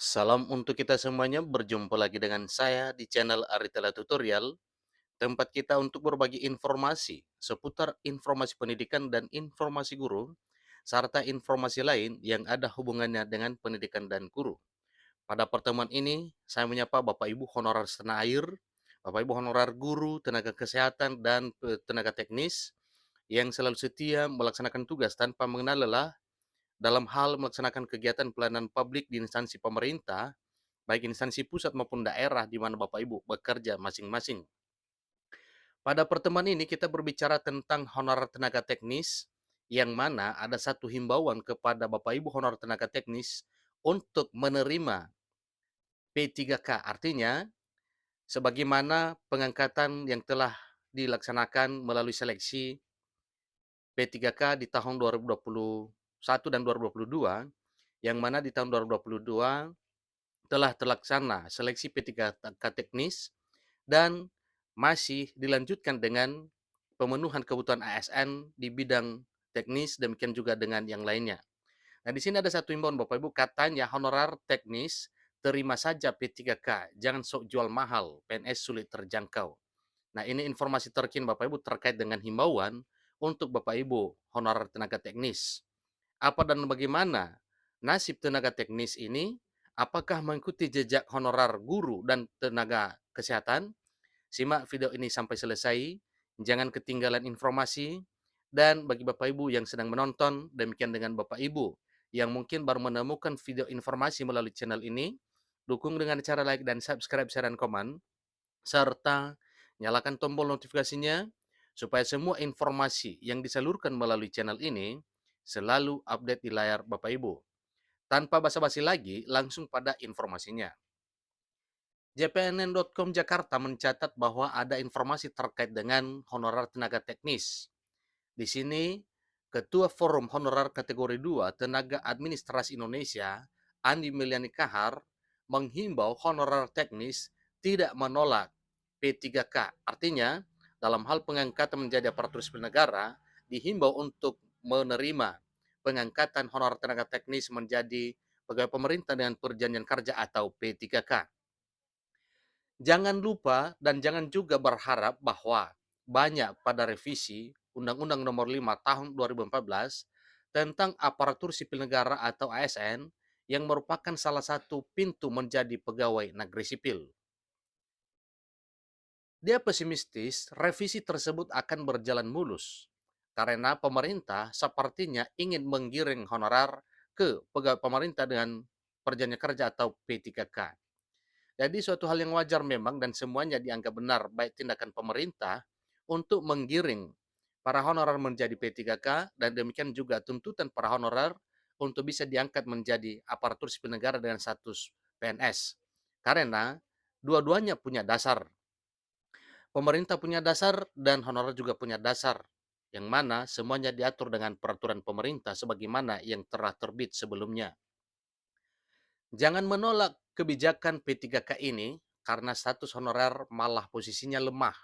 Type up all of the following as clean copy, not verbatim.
Salam untuk kita semuanya, berjumpa lagi dengan saya di channel Aritela Tutorial, tempat kita untuk berbagi informasi seputar informasi pendidikan dan informasi guru, serta informasi lain yang ada hubungannya dengan pendidikan dan guru. Pada pertemuan ini, saya menyapa Bapak Ibu honorer setanah air, Bapak Ibu honorer guru, tenaga kesehatan, dan tenaga teknis yang selalu setia melaksanakan tugas tanpa mengenal lelah dalam hal melaksanakan kegiatan pelayanan publik di instansi pemerintah, baik instansi pusat maupun daerah di mana Bapak Ibu bekerja masing-masing. Pada pertemuan ini kita berbicara tentang honorer tenaga teknis, yang mana ada satu himbauan kepada Bapak Ibu honorer tenaga teknis untuk menerima P3K, artinya sebagaimana pengangkatan yang telah dilaksanakan melalui seleksi P3K di tahun 2021 dan 2022, yang mana di tahun 2022 telah terlaksana seleksi P3K teknis dan masih dilanjutkan dengan pemenuhan kebutuhan ASN di bidang teknis, demikian juga dengan yang lainnya. Nah, di sini ada satu imbauan Bapak Ibu, katanya honorer teknis terima saja P3K, jangan sok jual mahal, PNS sulit terjangkau. Nah, ini informasi terkini Bapak Ibu terkait dengan himbauan untuk Bapak Ibu honorer tenaga teknis. Apa dan bagaimana nasib tenaga teknis ini? Apakah mengikuti jejak honorer guru dan tenaga kesehatan? Simak video ini sampai selesai, jangan ketinggalan informasi, dan bagi Bapak Ibu yang sedang menonton, demikian dengan Bapak Ibu yang mungkin baru menemukan video informasi melalui channel ini, dukung dengan cara like dan subscribe, share, dan komen, serta nyalakan tombol notifikasinya supaya semua informasi yang disalurkan melalui channel ini selalu update di layar Bapak Ibu. Tanpa basa-basi lagi, langsung pada informasinya. JPNN.com Jakarta mencatat bahwa ada informasi terkait dengan honorer tenaga teknis. Di sini, Ketua Forum Honorer Kategori 2 Tenaga Administrasi Indonesia, Andi Meliani Kahar, menghimbau honorer teknis tidak menolak P3K. Artinya, dalam hal pengangkatan menjadi aparatur sipil negara, dihimbau untuk menerima pengangkatan honorer tenaga teknis menjadi pegawai pemerintah dengan perjanjian kerja atau P3K. Jangan lupa dan jangan juga berharap bahwa banyak pada revisi Undang-Undang Nomor 5 Tahun 2014 tentang aparatur sipil negara atau ASN yang merupakan salah satu pintu menjadi pegawai negeri sipil. Dia pesimistis revisi tersebut akan berjalan mulus karena pemerintah sepertinya ingin menggiring honorer ke pegawai pemerintah dengan perjanjian kerja atau P3K. Jadi suatu hal yang wajar memang dan semuanya dianggap benar baik tindakan pemerintah untuk menggiring para honorer menjadi P3K dan demikian juga tuntutan para honorer untuk bisa diangkat menjadi aparatur sipil negara dengan status PNS. Karena dua-duanya punya dasar. Pemerintah punya dasar dan honorer juga punya dasar, yang mana semuanya diatur dengan peraturan pemerintah sebagaimana yang telah terbit sebelumnya. Jangan menolak kebijakan P3K ini karena status honorer malah posisinya lemah.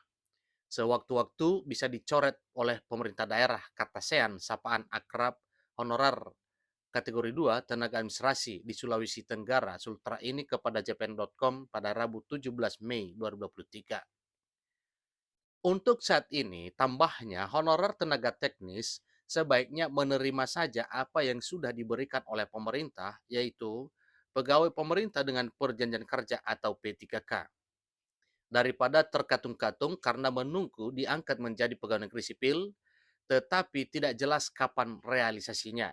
Sewaktu-waktu bisa dicoret oleh pemerintah daerah, kata Sean, sapaan akrab honorer kategori 2 tenaga administrasi di Sulawesi Tenggara, Sultra ini kepada jpn.com pada Rabu 17 Mei 2023. Untuk saat ini, tambahnya honorer tenaga teknis sebaiknya menerima saja apa yang sudah diberikan oleh pemerintah, yaitu pegawai pemerintah dengan perjanjian kerja atau P3K, daripada terkatung-katung karena menunggu diangkat menjadi pegawai negeri sipil, tetapi tidak jelas kapan realisasinya.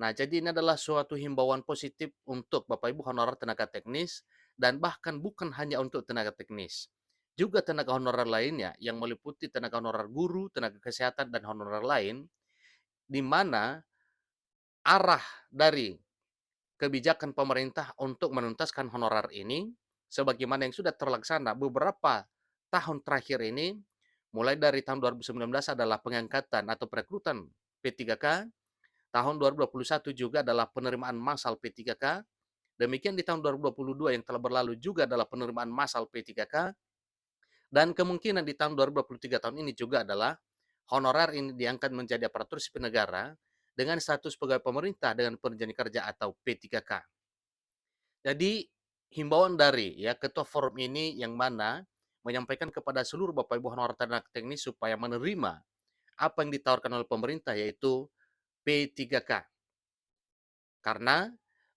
Nah, jadi ini adalah suatu himbauan positif untuk Bapak Ibu honorer tenaga teknis dan bahkan bukan hanya untuk tenaga teknis. Juga tenaga honorer lainnya yang meliputi tenaga honorer guru, tenaga kesehatan, dan honorer lain, di mana arah dari kebijakan pemerintah untuk menuntaskan honorer ini, sebagaimana yang sudah terlaksana beberapa tahun terakhir ini, mulai dari tahun 2019 adalah pengangkatan atau perekrutan P3K, tahun 2021 juga adalah penerimaan massal P3K, demikian di tahun 2022 yang telah berlalu juga adalah penerimaan massal P3K, dan kemungkinan di tahun 2023 tahun ini juga adalah honorer ini diangkat menjadi aparatur sipil negara dengan status pegawai pemerintah dengan perjanjian kerja atau P3K. Jadi himbauan dari ya ketua forum ini yang mana menyampaikan kepada seluruh Bapak Ibu honorer tenaga teknis supaya menerima apa yang ditawarkan oleh pemerintah yaitu P3K. Karena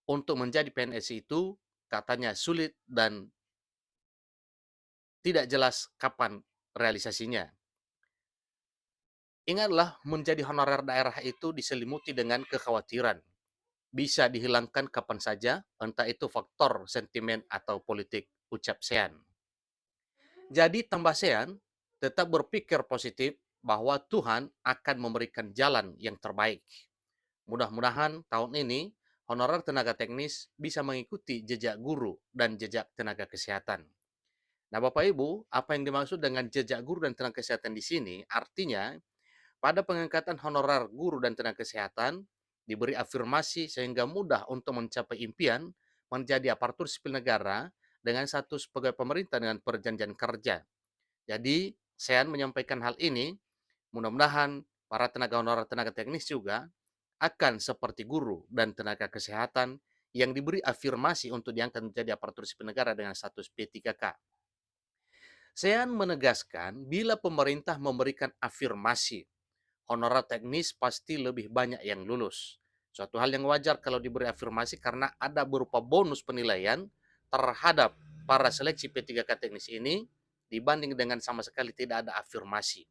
untuk menjadi PNS itu katanya sulit dan tidak jelas kapan realisasinya. Ingatlah menjadi honorer daerah itu diselimuti dengan kekhawatiran. Bisa dihilangkan kapan saja, entah itu faktor sentimen atau politik, ucap Sean. Jadi tambah Sean, tetap berpikir positif bahwa Tuhan akan memberikan jalan yang terbaik. Mudah-mudahan tahun ini honorer tenaga teknis bisa mengikuti jejak guru dan jejak tenaga kesehatan. Nah, Bapak Ibu, apa yang dimaksud dengan jejak guru dan tenaga kesehatan di sini? Artinya, pada pengangkatan honorer guru dan tenaga kesehatan, diberi afirmasi sehingga mudah untuk mencapai impian menjadi aparatur sipil negara dengan status pegawai pemerintah dengan perjanjian kerja. Jadi, Sean menyampaikan hal ini, mudah-mudahan para tenaga honorer tenaga teknis juga akan seperti guru dan tenaga kesehatan yang diberi afirmasi untuk diangkat menjadi aparatur sipil negara dengan status P3K. Sean menegaskan bila pemerintah memberikan afirmasi, honorer teknis pasti lebih banyak yang lulus. Suatu hal yang wajar kalau diberi afirmasi karena ada berupa bonus penilaian terhadap para seleksi P3K teknis ini dibanding dengan sama sekali tidak ada afirmasi.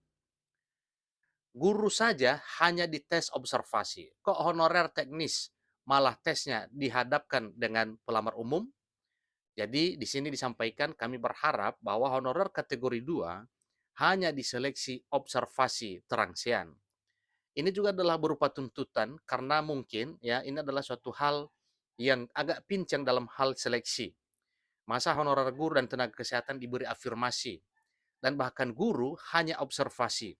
Guru saja hanya dites observasi. Kok honorer teknis malah tesnya dihadapkan dengan pelamar umum? Jadi di sini disampaikan kami berharap bahwa honorer kategori 2 hanya diseleksi observasi terangsian. Ini juga adalah berupa tuntutan karena mungkin ya ini adalah suatu hal yang agak pincang dalam hal seleksi. Masa honorer guru dan tenaga kesehatan diberi afirmasi dan bahkan guru hanya observasi.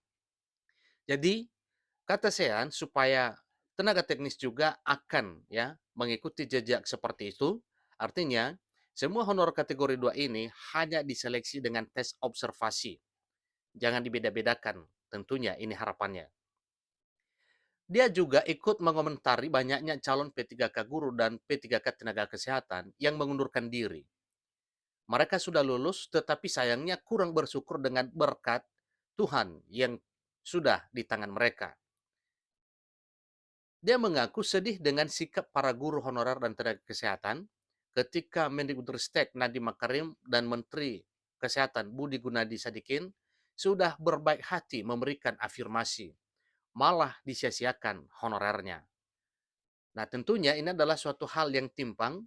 Jadi kata Sean supaya tenaga teknis juga akan ya mengikuti jejak seperti itu. Artinya semua honor kategori 2 ini hanya diseleksi dengan tes observasi. Jangan dibeda-bedakan. Tentunya ini harapannya. Dia juga ikut mengomentari banyaknya calon P3K guru dan P3K tenaga kesehatan yang mengundurkan diri. Mereka sudah lulus tetapi sayangnya kurang bersyukur dengan berkat Tuhan yang sudah di tangan mereka. Dia mengaku sedih dengan sikap para guru honorer dan tenaga kesehatan ketika Mendikbudristek Nadiem Makarim dan Menteri Kesehatan Budi Gunadi Sadikin sudah berbaik hati memberikan afirmasi, malah disia-siakan honorernya. Nah, tentunya ini adalah suatu hal yang timpang,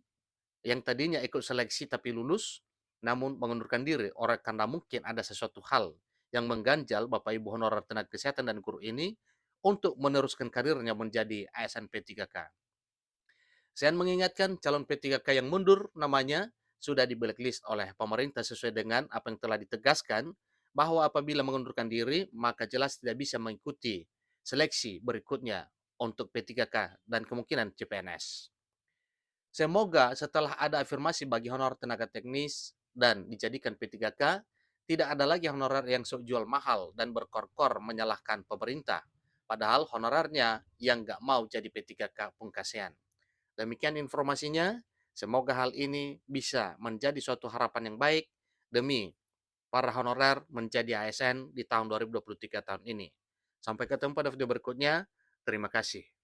yang tadinya ikut seleksi tapi lulus, namun mengundurkan diri orang karena mungkin ada sesuatu hal yang mengganjal Bapak Ibu honorer tenaga kesehatan dan guru ini untuk meneruskan karirnya menjadi ASN P3K. Saya mengingatkan calon P3K yang mundur namanya sudah di blacklist oleh pemerintah sesuai dengan apa yang telah ditegaskan bahwa apabila mengundurkan diri maka jelas tidak bisa mengikuti seleksi berikutnya untuk P3K dan kemungkinan CPNS. Semoga setelah ada afirmasi bagi honor tenaga teknis dan dijadikan P3K, tidak ada lagi honorer yang sok jual mahal dan berkor-kor menyalahkan pemerintah. Padahal honorernya yang nggak mau jadi P3K pun kasihan. Demikian informasinya, semoga hal ini bisa menjadi suatu harapan yang baik demi para honorer menjadi ASN di tahun 2023 tahun ini. Sampai ketemu pada video berikutnya. Terima kasih.